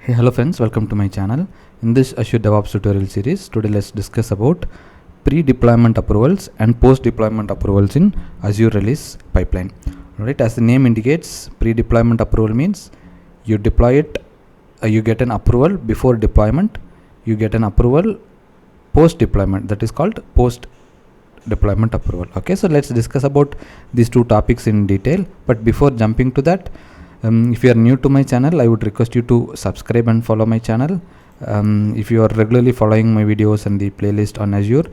Hey, hello friends, welcome to my channel. In this Azure DevOps tutorial series, today let's discuss about pre-deployment approvals and post-deployment approvals in Azure Release Pipeline. Alright, as the name indicates, pre-deployment approval means you deploy it, you get an approval before deployment, you get an approval post-deployment, that is called post-deployment approval. Okay, so let's discuss about these two topics in detail, but before jumping to that, if you are new to my channel, I would request you to subscribe and follow my channel. If you are regularly following my videos and the playlist on Azure,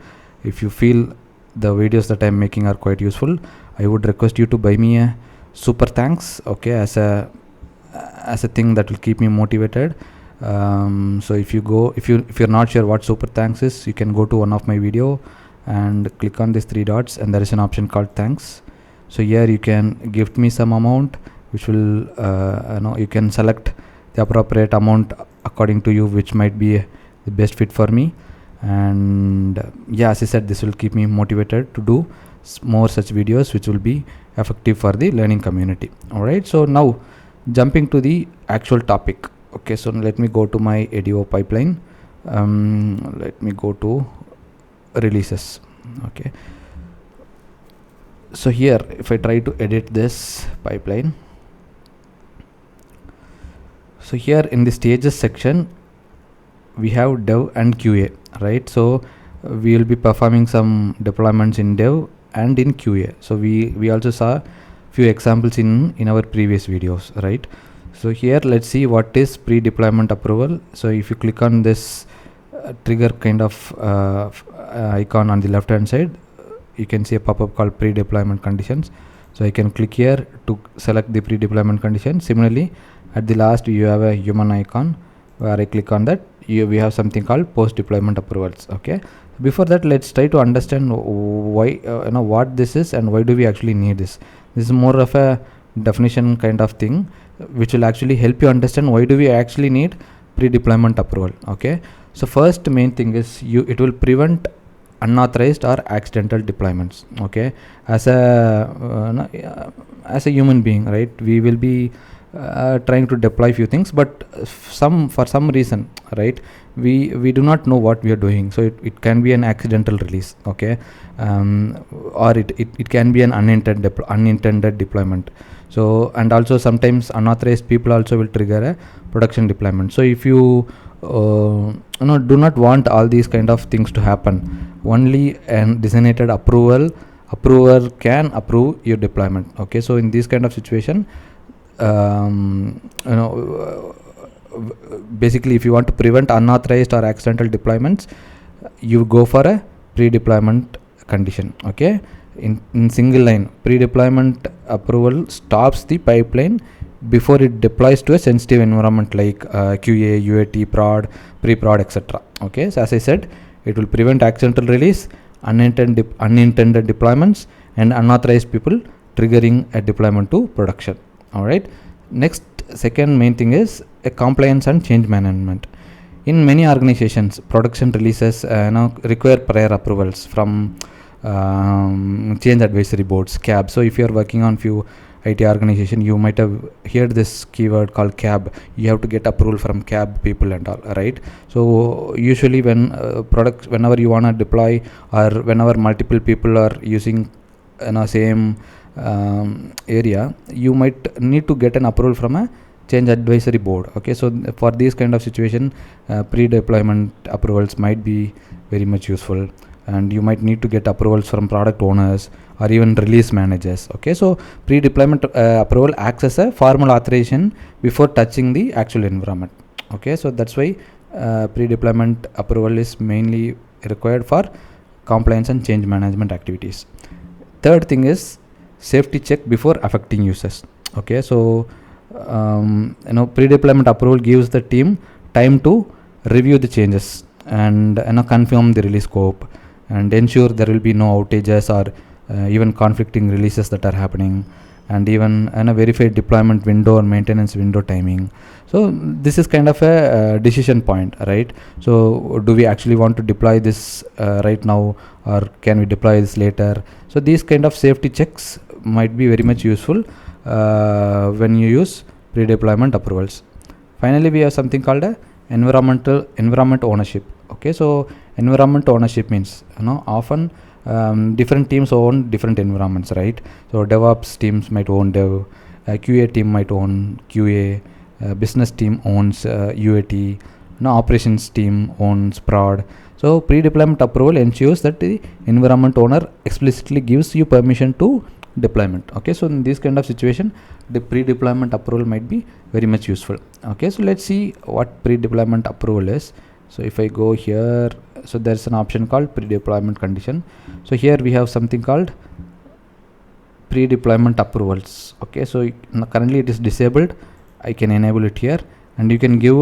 if you feel the videos that I am making are quite useful, I would request you to buy me a super thanks, okay, as a thing that will keep me motivated. So if you're not sure what super thanks is, you can go to one of my video and click on these three dots, and there is an option called thanks. So here you can gift me some amount, which will you can select the appropriate amount according to you, which might be the best fit for me. And yeah, as I said, this will keep me motivated to do more such videos which will be effective for the learning community. Alright, so now jumping to the actual topic. Okay, so let me go to my ADO pipeline. Let me go to releases. Okay, so here if I try to edit this pipeline, so here in the stages section we have dev and QA, right? So we will be performing some deployments in dev and in QA. So we also saw few examples in our previous videos, right? So here let's see what is pre-deployment approval. So if you click on this trigger kind of icon on the left hand side, you can see a pop-up called pre-deployment conditions. So I can click here to select the pre-deployment condition. Similarly, at the last you have a human icon where I click on that, we have something called post-deployment approvals. Okay, before that, let's try to understand why what this is and why do we actually need this. This is more of a definition kind of thing, which will actually help you understand why do we actually need pre-deployment approval. Okay, so first main thing is it will prevent unauthorized or accidental deployments. Okay, as a human being, right, we will be trying to deploy few things, but for some reason, right, we do not know what we are doing. So it can be an accidental release, okay, or it can be an unintended deployment. So, and also sometimes unauthorized people also will trigger a production deployment. So if you do not want all these kind of things to happen, only an designated approver can approve your deployment. Okay, so in this kind of situation, basically if you want to prevent unauthorized or accidental deployments, you go for a pre-deployment condition. Okay, in single line, pre-deployment approval stops the pipeline before it deploys to a sensitive environment like QA, UAT, prod, pre-prod, etc. Okay, so as I said, it will prevent accidental release, unintended deployments, and unauthorized people triggering a deployment to production. Alright, next, second main thing is a compliance and change management. In many organizations, production releases require prior approvals from change advisory boards, CAB. So if you are working on few IT organization, you might have heard this keyword called CAB. You have to get approval from CAB people and all, right? So usually when whenever you want to deploy, or whenever multiple people are using same area, you might need to get an approval from a change advisory board. Okay, so for this kind of situation, pre-deployment approvals might be very much useful, and you might need to get approvals from product owners or even release managers. Okay, so pre-deployment approval acts as a formal authorization before touching the actual environment. Okay, so that's why pre-deployment approval is mainly required for compliance and change management activities. Third thing is safety check before affecting users. Okay, so pre-deployment approval gives the team time to review the changes and confirm the release scope and ensure there will be no outages or even conflicting releases that are happening, and even a verified deployment window or maintenance window timing. So this is kind of a decision point, right? So do we actually want to deploy this right now, or can we deploy this later? So these kind of safety checks might be very much useful when you use pre-deployment approvals. Finally, we have something called a environment ownership. Okay, so environment ownership means, often different teams own different environments, right? So DevOps teams might own Dev, QA team might own QA, business team owns UAT, operations team owns prod. So pre-deployment approval ensures that the environment owner explicitly gives you permission to deployment. Okay, so in this kind of situation, the pre-deployment approval might be very much useful. Okay, so let's see what pre-deployment approval is. So if I go here, so there's an option called pre-deployment condition. So here we have something called pre-deployment approvals. Okay, so currently it is disabled. I can enable it here, and you can give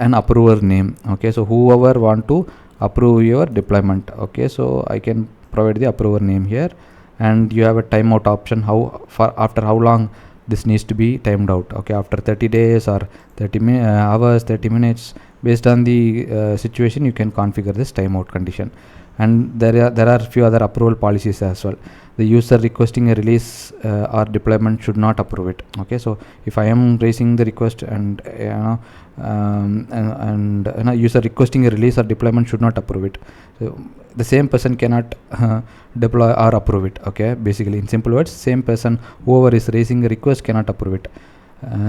an approver name. Okay, so whoever want to approve your deployment. Okay, so I can provide the approver name here, and you have a timeout option, how far, after how long this needs to be timed out. Okay, after 30 days or 30 hours, 30 minutes, based on the situation, you can configure this timeout condition. And there are few other approval policies as well. The user requesting a release or deployment should not approve it. Okay, so if I am raising the request and user requesting a release or deployment should not approve it, so the same person cannot deploy or approve it. Okay, basically in simple words, same person, whoever is raising a request, cannot approve it.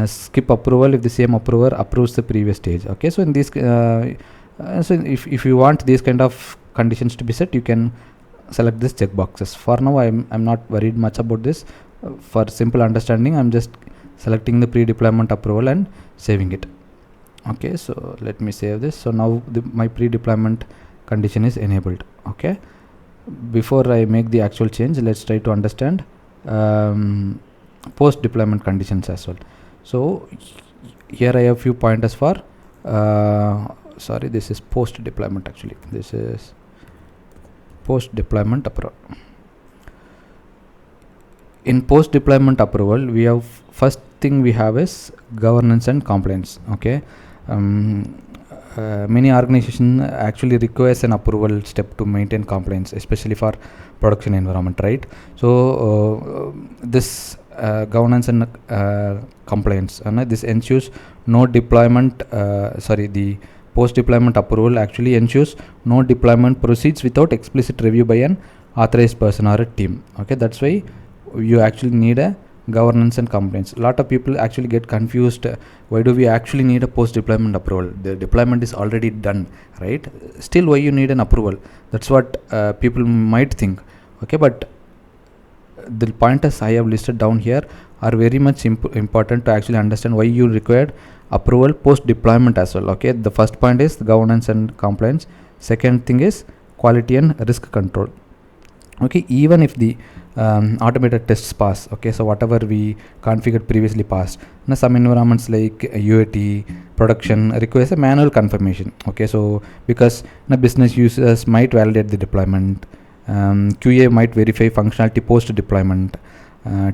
Skip approval if the same approver approves the previous stage. Okay, so in this so if you want these kind of conditions to be set, you can select this checkboxes. For now, I'm not worried much about this. For simple understanding, I'm just selecting the pre-deployment approval and saving it. Okay, so let me save this. So now my pre-deployment condition is enabled. Okay, before I make the actual change, let's try to understand post-deployment conditions as well. So here I have few pointers for sorry, this is post-deployment. Actually, this is post-deployment approval. In post-deployment approval, we have, first thing we have is governance and compliance. Okay, many organizations actually requires an approval step to maintain compliance, especially for production environment, right? So this governance and compliance, this ensures no deployment, the post-deployment approval actually ensures no deployment proceeds without explicit review by an authorized person or a team. Okay, that's why you actually need a governance and compliance. A lot of people actually get confused. Why do we actually need a post-deployment approval? The deployment is already done, right? Still, why you need an approval? That's what people might think. Okay, but the pointers I have listed down here are very much important to actually understand why you required approval post deployment as well. Okay, the first point is governance and compliance. Second thing is quality and risk control. Okay, even if the automated tests pass, okay, so whatever we configured previously passed. Now some environments like UAT production requires a manual confirmation. Okay, so because business users might validate the deployment, QA might verify functionality post deployment,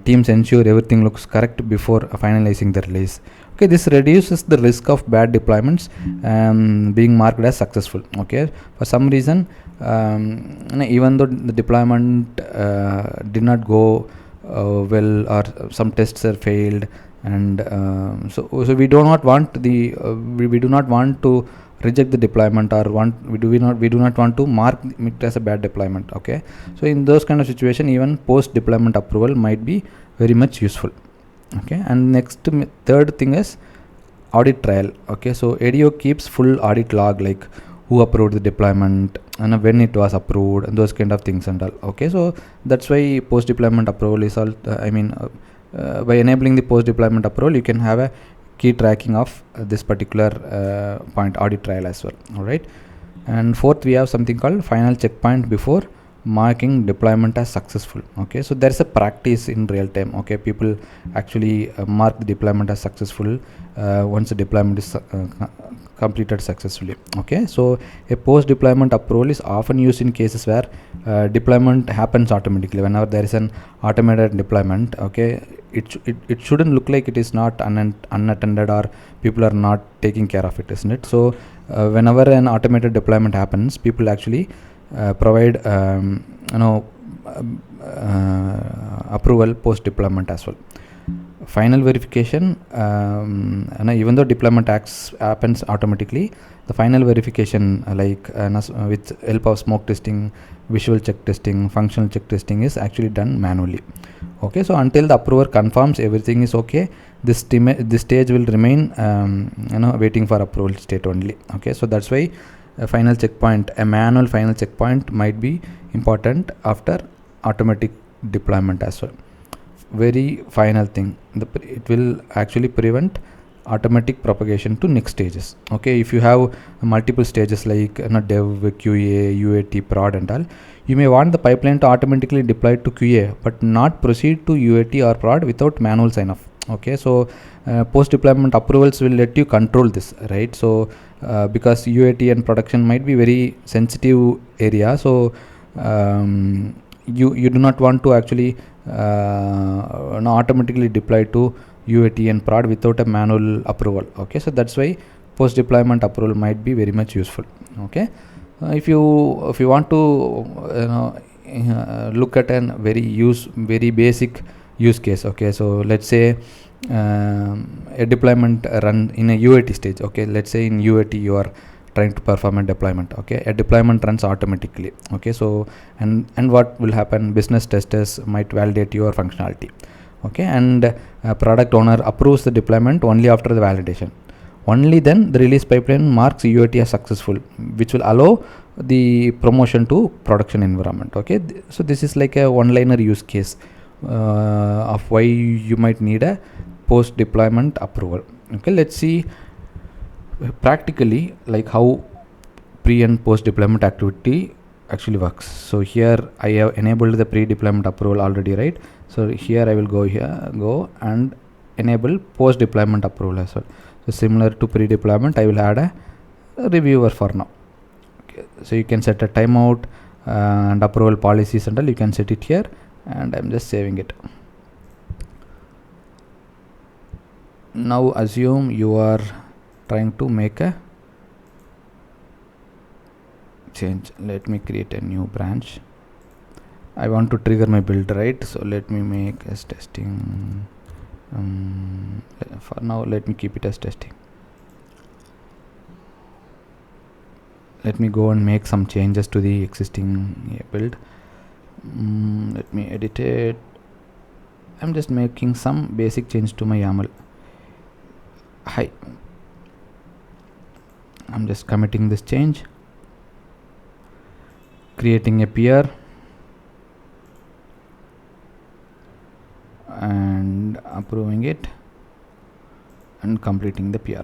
teams ensure everything looks correct before finalizing the release. Okay, this reduces the risk of bad deployments being marked as successful. Okay, for some reason, even though the deployment did not go well, or some tests are failed, and so we do not want we do not want to reject the deployment, or we do not want to mark it as a bad deployment. Okay, so in those kind of situation, even post deployment approval might be very much useful. Okay, and third thing is audit trail. Okay, so ADO keeps full audit log, like who approved the deployment and when it was approved and those kind of things and all. Okay, so that's why post deployment approval is all by enabling the post deployment approval, you can have a key tracking of this particular point, audit trail as well. All right, and fourth, we have something called final checkpoint before marking deployment as successful. Okay, so there is a practice in real time. Okay, people actually mark the deployment as successful once the deployment is completed successfully. Okay, so a post deployment approval is often used in cases where deployment happens automatically. Whenever there is an automated deployment, okay, it shouldn't look like it is not unattended or people are not taking care of it, isn't it? So whenever an automated deployment happens, people actually provide approval post deployment as well. Final verification, even though deployment happens automatically, the final verification with help of smoke testing, visual check testing, functional check testing is actually done manually. Okay, so until the approver confirms everything is okay, this stage will remain waiting for approval state only. Okay, so that's why a manual final checkpoint might be important after automatic deployment as well. Very final thing, it will actually prevent automatic propagation to next stages. Okay, if you have multiple stages like dev, QA, UAT, prod and all, you may want the pipeline to automatically deploy to QA but not proceed to UAT or prod without manual sign off. Okay, so post deployment approvals will let you control this, right? So because UAT and production might be very sensitive area, so you do not want to actually automatically deploy to UAT and prod without a manual approval. Okay, so that's why post deployment approval might be very much useful. Okay, if you want to look at a very basic use case. Okay, so let's say a deployment run in a UAT stage. Okay, let's say in UAT you are trying to perform a deployment. Okay, a deployment runs automatically. Okay, so and what will happen, business testers might validate your functionality. Okay, and product owner approves the deployment only after the validation. Only then the release pipeline marks UAT as successful, which will allow the promotion to production environment. Okay, so this is like a one-liner use case of why you might need a post deployment approval. Okay, let's see practically like how pre and post deployment activity actually works. So here I have enabled the pre-deployment approval already, right? So here I will go and enable post deployment approval as well. So similar to pre-deployment, I will add a reviewer for now. Okay, so you can set a timeout and approval policies and all, you can set it here, and I'm just saving it. Now assume you are trying to make a change. Let me create a new branch. I want to trigger my build, right? So let me make as testing. For now, let me keep it as testing. Let me go and make some changes to the existing build. Let me edit it. I'm just making some basic change to my YAML. Hi, I'm just committing this change, creating a PR and approving it and completing the PR.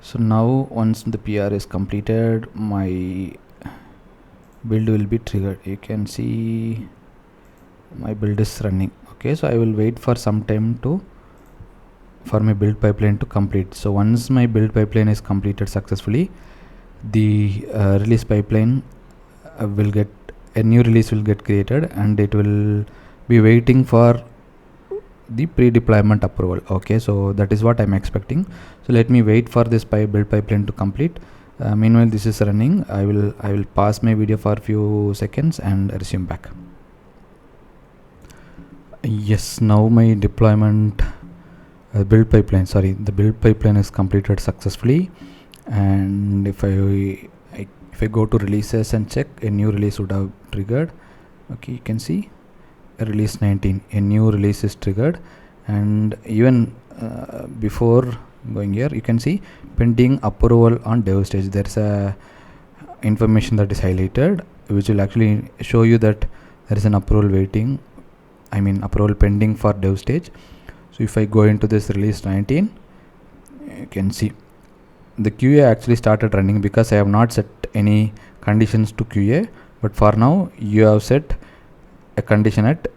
So now once the PR is completed, my build will be triggered. You can see my build is running. Okay, so I will wait for some time for my build pipeline to complete. So once my build pipeline is completed successfully, the release pipeline will get a new release will get created, and it will be waiting for the pre-deployment approval. Okay, so that is what I'm expecting. So let me wait for this build pipeline to complete. Meanwhile this is running. I will pause my video for a few seconds and resume back. Yes, now my deployment the build pipeline is completed successfully, and if I go to releases and check, a new release would have triggered. Okay, you can see release 19, a new release is triggered, and even before going here, you can see pending approval on dev stage. There's a information that is highlighted, which will actually show you that there is an approval approval pending for dev stage. So if I go into this release 19, you can see the QA actually started running because I have not set any conditions to QA, but for now you have set a condition at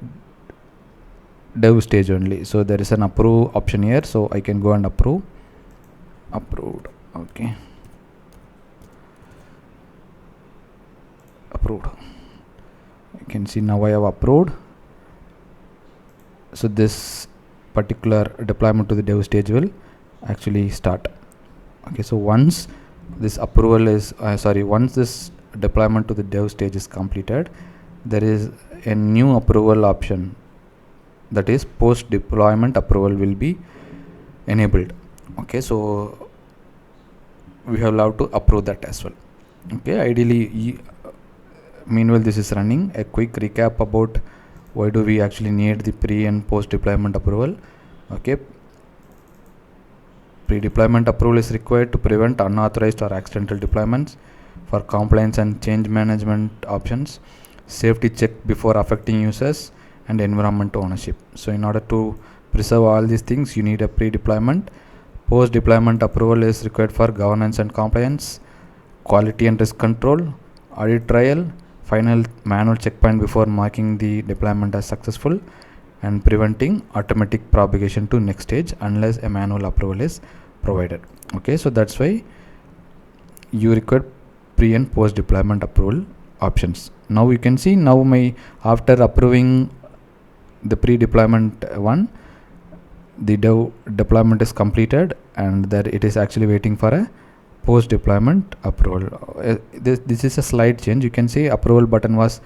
dev stage only. So there is an approve option here, so I can go and approved. Okay, approved. You can see now I have approved. So this particular deployment to the dev stage will actually start. Okay, so once this approval is once this deployment to the dev stage is completed, there is a new approval option, that is post deployment approval, will be enabled. Okay, so we have allowed to approve that as well. Okay, ideally, meanwhile this is running, a quick recap about why do we actually need the pre and post deployment approval. Okay, pre-deployment approval is required to prevent unauthorized or accidental deployments, for compliance and change management options, safety check before affecting users, and environment ownership. So in order to preserve all these things, you need a pre-deployment. Post-deployment approval is required for governance and compliance, quality and risk control, audit trial, final manual checkpoint before marking the deployment as successful, and preventing automatic propagation to next stage unless a manual approval is provided. Okay, so that's why you require pre and post deployment approval options. Now you can see, now after approving the pre-deployment one, the deployment is completed, and that it is actually waiting for a post deployment approval. This is a slight change. You can see approval button was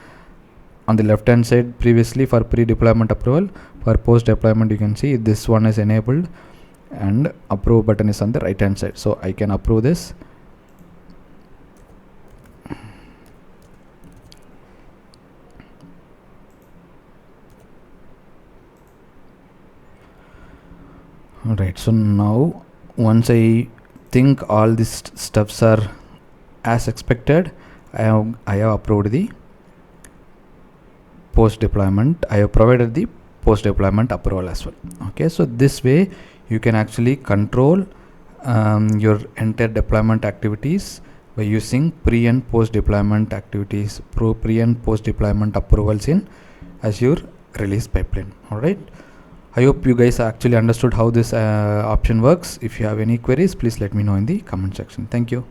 on the left hand side previously for pre-deployment approval. For post deployment, you can see this one is enabled and approve button is on the right hand side. So I can approve this. Alright, so now once I think all these steps are as expected, I have approved the post deployment. I have provided the post deployment approval as well. Okay, so this way you can actually control your entire deployment activities by using pre and post deployment activities, pre and post deployment approvals in Azure Release Pipeline. Alright, I hope you guys actually understood how this option works. If you have any queries, please let me know in the comment section. Thank you.